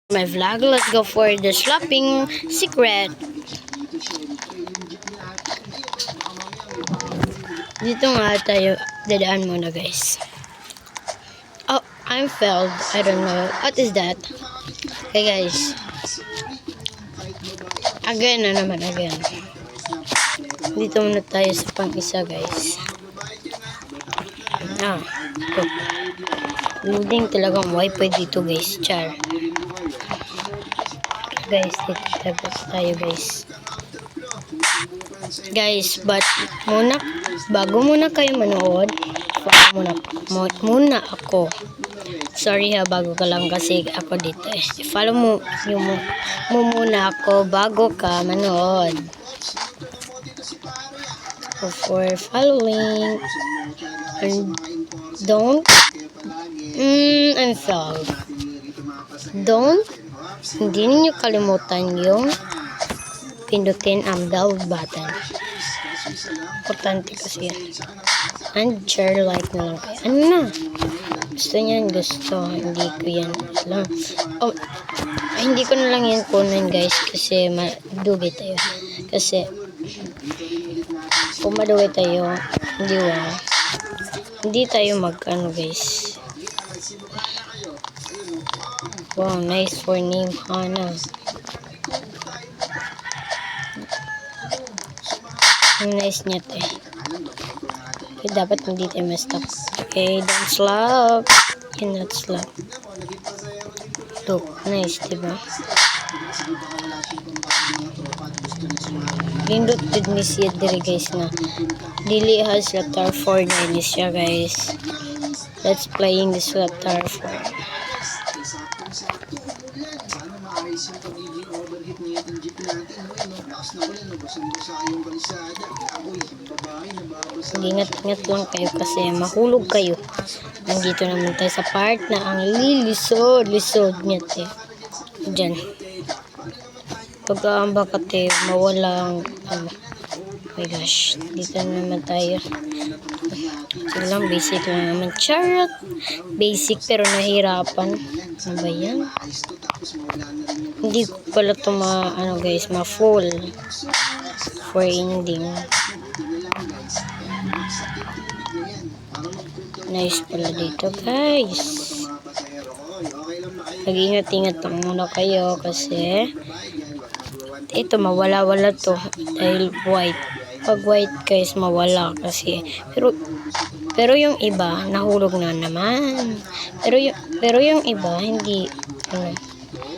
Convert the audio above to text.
My vlog, let's go for the shopping secret. Dito nga tayo, dadaan muna guys. Oh, I'm failed. I don't know. What is that? Okay guys. Again na naman, again. Dito muna tayo sa pang-isa guys. Loading talagang wifi dito guys. Char. Guys, dito tayo guys. Guys, but bago muna kayo manood, follow muna ako. Sorry ha, bago ka lang kasi ako dito eh. Follow mo muna ako bago ka manood. For following and don't unfollow. Hindi ninyo kalimutan yung pindutin ang bell button. Importante kasi yan. And share, like na lang kayo. Ano na? Gusto niyan, gusto. Hindi ko yan alam. Oh, hindi ko na lang yan kunin guys kasi madugi tayo. Kasi kung madugi tayo, hindi tayo mag-ano guys. Wow, nice for name, Hana. Nice niya to eh. Okay, dapat hindi tayo ma-stop. Okay, don't slap. Cannot slap. Look, nice, diba? Lindot did ni siya diri guys na. Dili has letter 4 na ini siya guys. Let's playing this letter 4. Ingat-ingat lang kayo kasi mahulog kayo. Nandito naman tayo sa part na ang lisod niya te. Diyan. Pag-aamba ka te, mawalang oh my gosh. Dito naman tayo. Ito lang, basic lang naman. Charot! Basic pero nahirapan. Ano ba yan? Hindi ko pala ito guys, ma-full for ending. Nice pala dito guys. Mag-ingat-ingat lang muna kayo kasi ito mawala-wala to dahil white. Pag white guys mawala kasi pero yung iba nahulog na naman. Pero yung iba hindi ano.